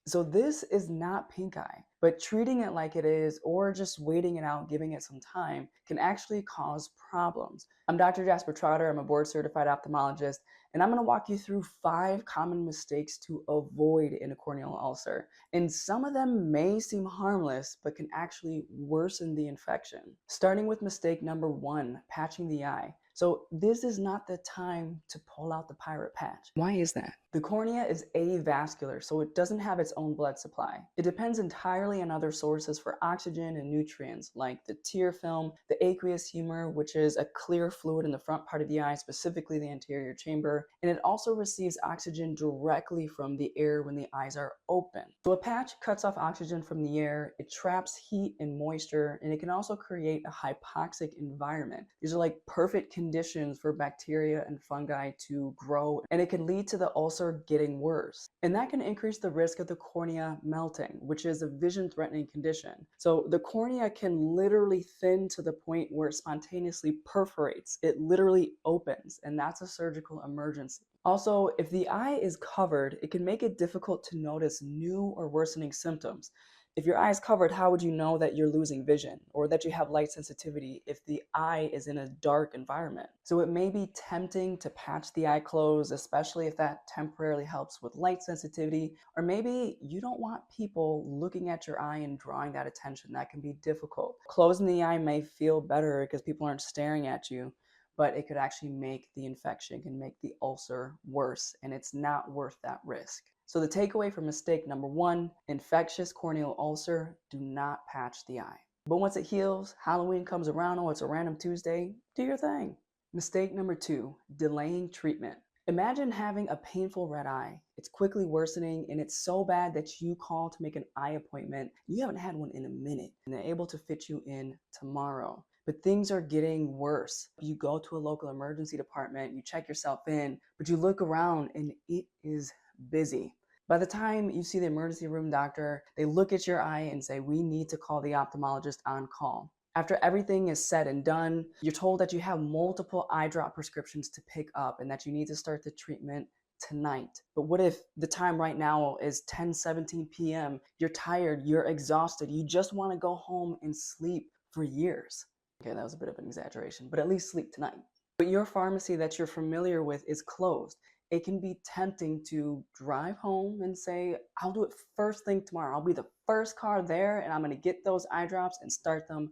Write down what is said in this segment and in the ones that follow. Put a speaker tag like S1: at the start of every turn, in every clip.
S1: So this is not pink eye, but treating it like it is or just waiting it out, giving it some time can actually cause problems. I'm Dr. Jasper Trotter. I'm a board certified ophthalmologist, and I'm going to walk you through 5 common mistakes to avoid in a corneal ulcer. And some of them may seem harmless, but can actually worsen the infection. Starting with mistake number 1, patching the eye. So this is not the time to pull out the pirate patch. Why is that? The cornea is avascular, so it doesn't have its own blood supply. It depends entirely on other sources for oxygen and nutrients, like the tear film, the aqueous humor, which is a clear fluid in the front part of the eye, specifically the anterior chamber, and it also receives oxygen directly from the air when the eyes are open. So a patch cuts off oxygen from the air, it traps heat and moisture, and it can also create a hypoxic environment. These are like perfect conditions for bacteria and fungi to grow, and it can lead to the ulcer getting worse. And that can increase the risk of the cornea melting, which is a vision-threatening condition. So the cornea can literally thin to the point where it spontaneously perforates. It literally opens, and that's a surgical emergency. Also, if the eye is covered, it can make it difficult to notice new or worsening symptoms. If your eye is covered, how would you know that you're losing vision or that you have light sensitivity if the eye is in a dark environment? So it may be tempting to patch the eye closed, especially if that temporarily helps with light sensitivity, or maybe you don't want people looking at your eye and drawing that attention. That can be difficult. Closing the eye may feel better because people aren't staring at you, but it could actually make the infection, can make the ulcer worse, and it's not worth that risk. So the takeaway from mistake number 1, infectious corneal ulcer, do not patch the eye. But once it heals, Halloween comes around, oh, it's a random Tuesday, do your thing. Mistake number 2, delaying treatment. Imagine having a painful red eye. It's quickly worsening and it's so bad that you call to make an eye appointment. You haven't had one in a minute and they're able to fit you in tomorrow. But things are getting worse. You go to a local emergency department, you check yourself in, but you look around and it is busy. By the time you see the emergency room doctor, they look at your eye and say, we need to call the ophthalmologist on call. After everything is said and done, you're told that you have multiple eye drop prescriptions to pick up and that you need to start the treatment tonight. But what if the time right now is 10:17 p.m.? You're tired, you're exhausted, you just want to go home and sleep for years. Okay, that was a bit of an exaggeration, but at least sleep tonight. But your pharmacy that you're familiar with is closed. It can be tempting to drive home and say, I'll do it first thing tomorrow. I'll be the first car there and I'm going to get those eye drops and start them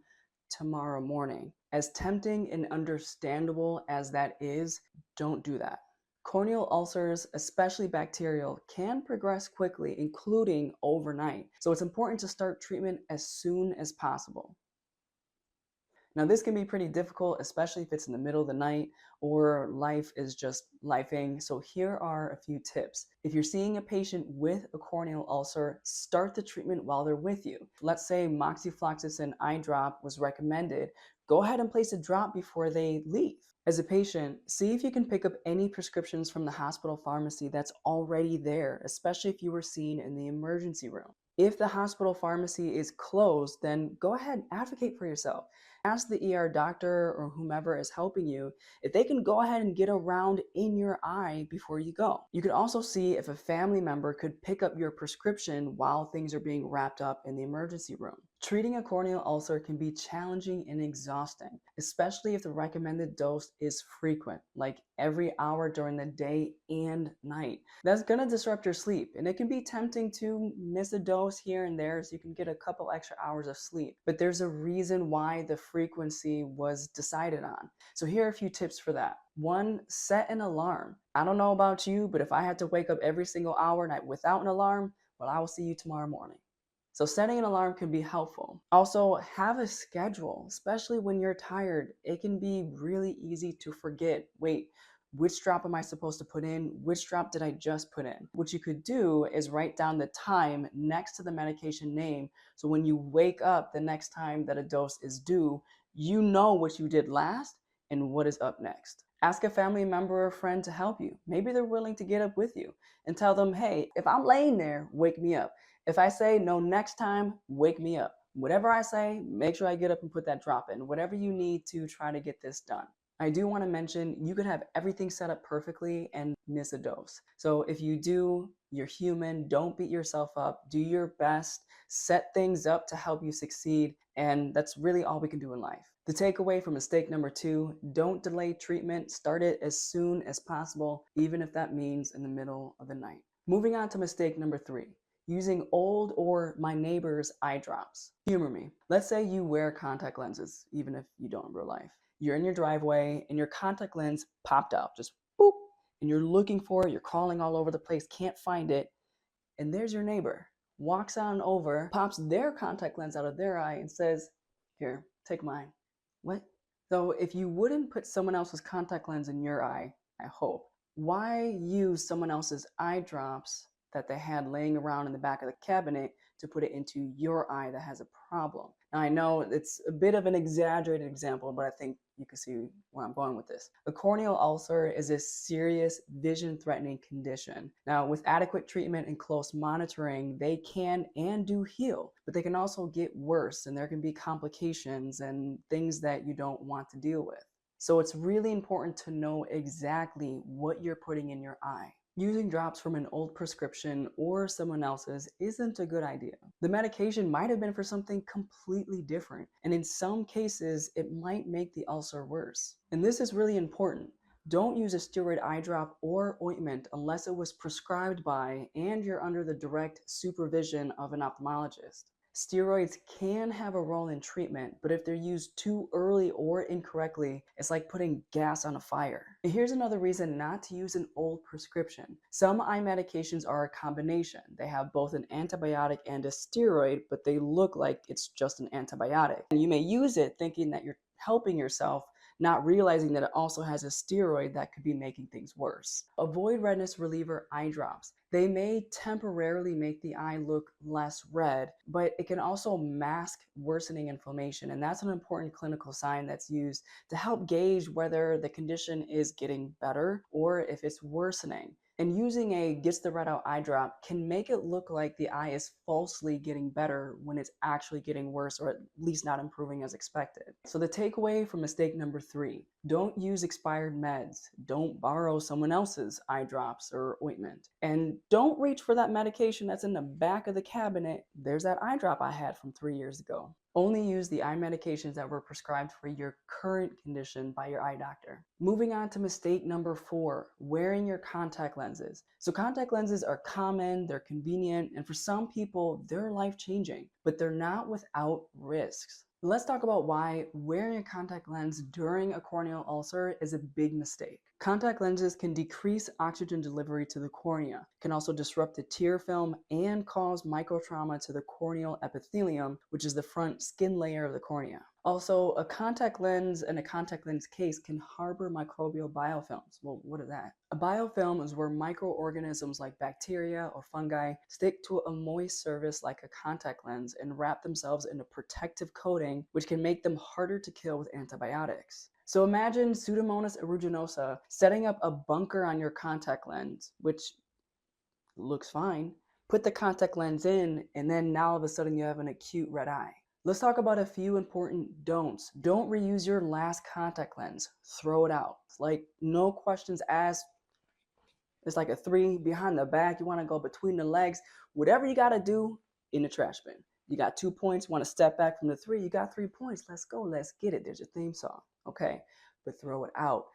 S1: tomorrow morning. As tempting and understandable as that is, don't do that. Corneal ulcers, especially bacterial, can progress quickly, including overnight. So it's important to start treatment as soon as possible. Now, this can be pretty difficult, especially if it's in the middle of the night or life is just lifing. So here are a few tips. If you're seeing a patient with a corneal ulcer, start the treatment while they're with you. Let's say moxifloxacin eye drop was recommended. Go ahead and place a drop before they leave. As a patient, see if you can pick up any prescriptions from the hospital pharmacy that's already there, especially if you were seen in the emergency room. If the hospital pharmacy is closed, then go ahead and advocate for yourself. Ask the ER doctor or whomever is helping you if they can go ahead and get around in your eye before you go. You could also see if a family member could pick up your prescription while things are being wrapped up in the emergency room. Treating a corneal ulcer can be challenging and exhausting, especially if the recommended dose is frequent, like every hour during the day and night. That's going to disrupt your sleep, and it can be tempting to miss a dose here and there so you can get a couple extra hours of sleep. But there's a reason why the frequency was decided on. So here are a few tips for that. 1, set an alarm. I don't know about you, but if I had to wake up every single hour night without an alarm, well, I will see you tomorrow morning. So setting an alarm can be helpful. Also, have a schedule, especially when you're tired. It can be really easy to forget, wait, which drop am I supposed to put in? Which drop did I just put in? What you could do is write down the time next to the medication name. So when you wake up the next time that a dose is due, you know what you did last and what is up next. Ask a family member or friend to help you. Maybe they're willing to get up with you and tell them, hey, if I'm laying there, wake me up. If I say no next time, wake me up. Whatever I say, make sure I get up and put that drop in. Whatever you need to try to get this done. I do want to mention you could have everything set up perfectly and miss a dose. So if you do You're human. Don't beat yourself up. Do your best. Set things up to help you succeed. And that's really all we can do in life. The takeaway from mistake number 2, don't delay treatment. Start it as soon as possible, even if that means in the middle of the night. Moving on to mistake number 3, using old or my neighbor's eye drops. Humor me. Let's say you wear contact lenses, even if you don't in real life. You're in your driveway and your contact lens popped out, just boop, and you're looking for it, you're crawling all over the place, can't find it, and there's your neighbor. Walks on over, pops their contact lens out of their eye and says, here, take mine. What? So if you wouldn't put someone else's contact lens in your eye, I hope, why use someone else's eye drops that they had laying around in the back of the cabinet to put it into your eye that has a problem? Now, I know it's a bit of an exaggerated example, but I think you can see where I'm going with this. A corneal ulcer is a serious vision-threatening condition. Now, with adequate treatment and close monitoring, they can and do heal, but they can also get worse, and there can be complications and things that you don't want to deal with. So it's really important to know exactly what you're putting in your eye. Using drops from an old prescription or someone else's isn't a good idea. The medication might have been for something completely different, and in some cases, it might make the ulcer worse. And this is really important. Don't use a steroid eye drop or ointment unless it was prescribed by and you're under the direct supervision of an ophthalmologist. Steroids can have a role in treatment, but if they're used too early or incorrectly, it's like putting gas on a fire. And here's another reason not to use an old prescription. Some eye medications are a combination. They have both an antibiotic and a steroid, but they look like it's just an antibiotic. And you may use it thinking that you're helping yourself, not realizing that it also has a steroid that could be making things worse. Avoid redness reliever eye drops. They may temporarily make the eye look less red, but it can also mask worsening inflammation, and that's an important clinical sign that's used to help gauge whether the condition is getting better or if it's worsening. And using a gets the red out eye drop can make it look like the eye is falsely getting better when it's actually getting worse, or at least not improving as expected. So the takeaway from mistake number 3, don't use expired meds. Don't borrow someone else's eye drops or ointment. And don't reach for that medication that's in the back of the cabinet. There's that eye drop I had from 3 years ago. Only use the eye medications that were prescribed for your current condition by your eye doctor. Moving on to mistake number 4, wearing your contact lenses. So contact lenses are common, they're convenient, and for some people, they're life-changing, but they're not without risks. Let's talk about why wearing a contact lens during a corneal ulcer is a big mistake. Contact lenses can decrease oxygen delivery to the cornea, can also disrupt the tear film, and cause microtrauma to the corneal epithelium, which is the front skin layer of the cornea. Also, a contact lens and a contact lens case can harbor microbial biofilms. Well, what is that? A biofilm is where microorganisms like bacteria or fungi stick to a moist surface like a contact lens and wrap themselves in a protective coating, which can make them harder to kill with antibiotics. So imagine Pseudomonas aeruginosa setting up a bunker on your contact lens, which looks fine. Put the contact lens in, and then now all of a sudden you have an acute red eye. Let's talk about a few important don'ts. Don't reuse your last contact lens. Throw it out. It's like no questions asked. It's like a 3 behind the back. You want to go between the legs. Whatever you got to do, in the trash bin. You got 2 points. Want to step back from the 3. You got 3 points. Let's go. Let's get it. There's your theme song. Okay, but throw it out.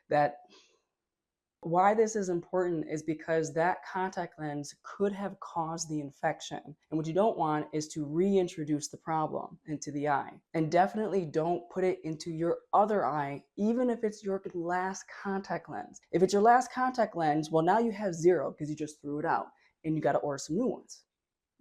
S1: Why this is important is because that contact lens could have caused the infection. And what you don't want is to reintroduce the problem into the eye. And definitely don't put it into your other eye, even if it's your last contact lens. If it's your last contact lens, well, now you have 0 because you just threw it out and you got to order some new ones.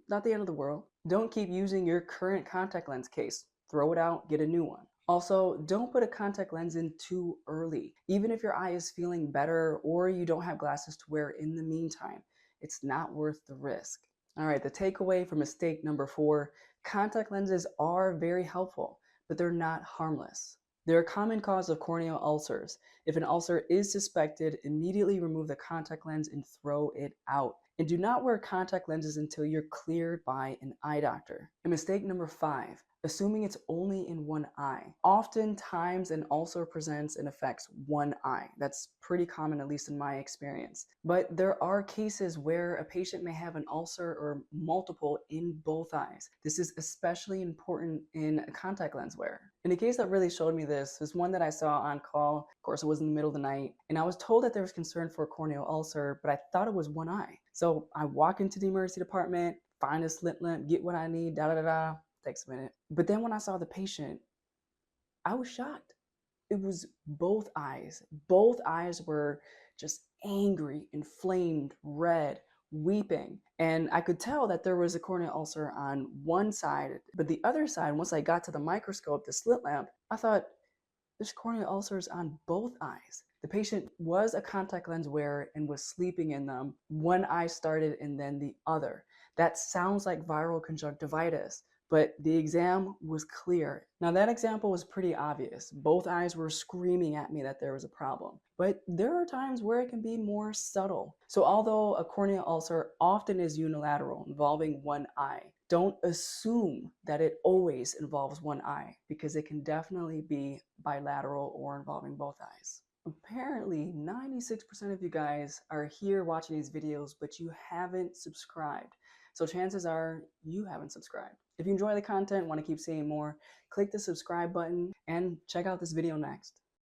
S1: Not the end of the world. Don't keep using your current contact lens case. Throw it out, get a new one. Also, don't put a contact lens in too early. Even if your eye is feeling better or you don't have glasses to wear in the meantime, it's not worth the risk. All right, the takeaway from mistake number 4, contact lenses are very helpful, but they're not harmless. They're a common cause of corneal ulcers. If an ulcer is suspected, immediately remove the contact lens and throw it out. And do not wear contact lenses until you're cleared by an eye doctor. And mistake number 5, assuming it's only in one eye. Oftentimes an ulcer presents and affects one eye. That's pretty common, at least in my experience. But there are cases where a patient may have an ulcer or multiple in both eyes. This is especially important in a contact lens wear. And a case that really showed me this was one that I saw on call. Of course, it was in the middle of the night, and I was told that there was concern for a corneal ulcer, but I thought it was one eye. So I walk into the emergency department, find a slit lamp, get what I need, da da da da. Takes a minute. But then when I saw the patient, I was shocked. It was both eyes. Both eyes were just angry, inflamed, red, weeping. And I could tell that there was a corneal ulcer on one side, but the other side, once I got to the microscope, the slit lamp, I thought, there's corneal ulcers on both eyes. The patient was a contact lens wearer and was sleeping in them. One eye started and then the other. That sounds like viral conjunctivitis, but the exam was clear. Now that example was pretty obvious. Both eyes were screaming at me that there was a problem. But there are times where it can be more subtle. So although a corneal ulcer often is unilateral, involving one eye, don't assume that it always involves one eye, because it can definitely be bilateral or involving both eyes. Apparently, 96% of you guys are here watching these videos, but you haven't subscribed. So chances are you haven't subscribed. If you enjoy the content, want to keep seeing more, click the subscribe button and check out this video next.